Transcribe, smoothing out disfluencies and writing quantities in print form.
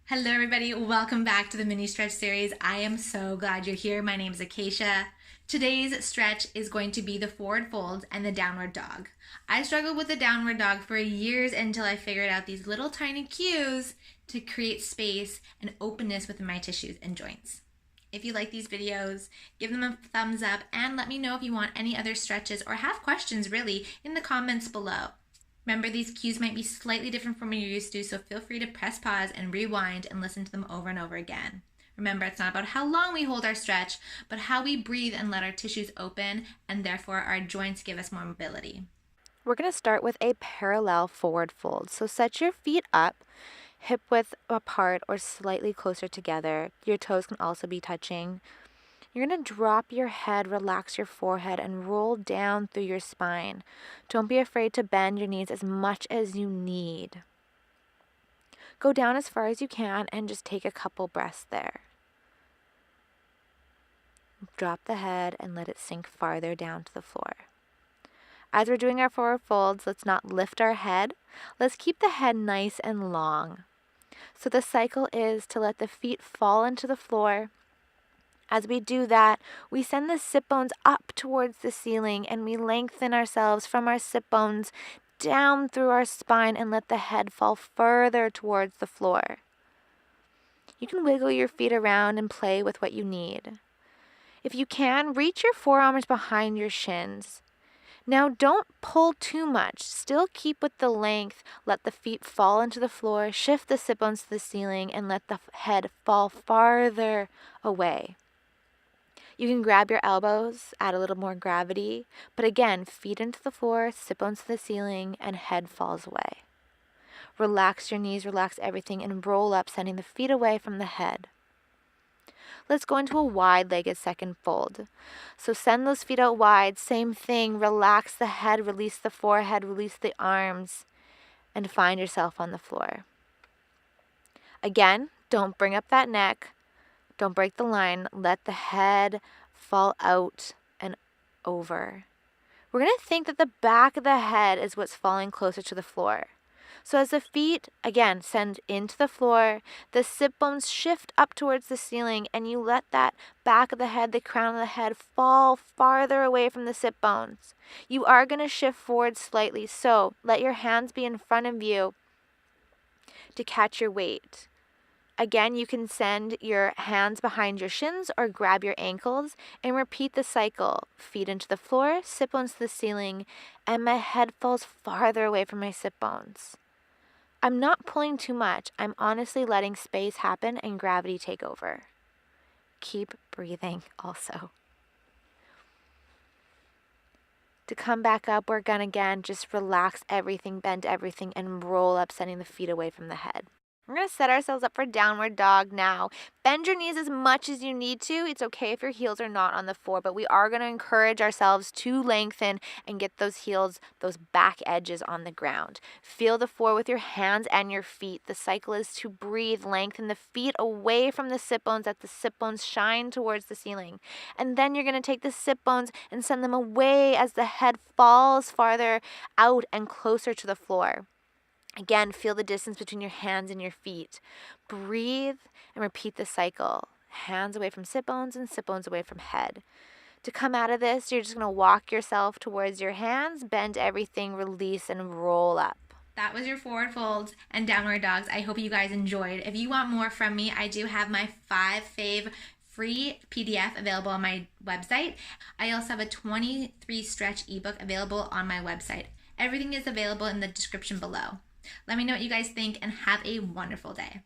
Hello everybody, welcome back to the mini stretch series. I am so glad you're here. My name is Akeisha. Today's stretch is going to be the forward folds and the downward dog. I struggled with the downward dog for years until I figured out these little tiny cues to create space and openness within my tissues and joints. If you like these videos, give them a thumbs up and let me know if you want any other stretches or have questions really in the comments below. Remember, these cues might be slightly different from what you're used to, so feel free to press pause and rewind and listen to them over and over again. Remember, it's not about how long we hold our stretch, but how we breathe and let our tissues open, and therefore our joints give us more mobility. We're going to start with a parallel forward fold. So set your feet up, hip width apart or slightly closer together. Your toes can also be touching. You're going to drop your head, relax your forehead, and roll down through your spine. Don't be afraid to bend your knees as much as you need. Go down as far as you can and just take a couple breaths there. Drop the head and let it sink farther down to the floor. As we're doing our forward folds, let's not lift our head. Let's keep the head nice and long. So the cycle is to let the feet fall into the floor. As we do that, we send the sit bones up towards the ceiling and we lengthen ourselves from our sit bones down through our spine and let the head fall further towards the floor. You can wiggle your feet around and play with what you need. If you can, reach your forearms behind your shins. Now don't pull too much. Still keep with the length. Let the feet fall into the floor, shift the sit bones to the ceiling, and let the head fall farther away. You can grab your elbows, add a little more gravity, but again, feet into the floor, sit bones to the ceiling, and head falls away. Relax your knees, relax everything, and roll up, sending the feet away from the head. Let's go into a wide-legged second fold. So send those feet out wide, same thing, relax the head, release the forehead, release the arms, and find yourself on the floor. Again, don't bring up that neck. Don't break the line. Let the head fall out and over. We're going to think that the back of the head is what's falling closer to the floor. So as the feet, again, send into the floor, the sit bones shift up towards the ceiling, and you let that back of the head, the crown of the head, fall farther away from the sit bones. You are going to shift forward slightly, so let your hands be in front of you to catch your weight. Again, you can send your hands behind your shins or grab your ankles and repeat the cycle. Feet into the floor, sit bones to the ceiling, and my head falls farther away from my sit bones. I'm not pulling too much. I'm honestly letting space happen and gravity take over. Keep breathing also. To come back up, we're going to again just relax everything, bend everything, and roll up, sending the feet away from the head. We're going to set ourselves up for downward dog now. Bend your knees as much as you need to. It's okay if your heels are not on the floor, but we are going to encourage ourselves to lengthen and get those heels, those back edges on the ground. Feel the floor with your hands and your feet. The cycle is to breathe, lengthen the feet away from the sit bones, that the sit bones shine towards the ceiling. And then you're going to take the sit bones and send them away as the head falls farther out and closer to the floor. Again, feel the distance between your hands and your feet. Breathe and repeat the cycle. Hands away from sit bones and sit bones away from head. To come out of this, you're just going to walk yourself towards your hands, bend everything, release, and roll up. That was your forward folds and downward dogs. I hope you guys enjoyed. If you want more from me, I do have my 5 fave free PDF available on my website. I also have a 23 stretch ebook available on my website. Everything is available in the description below. Let me know what you guys think and have a wonderful day.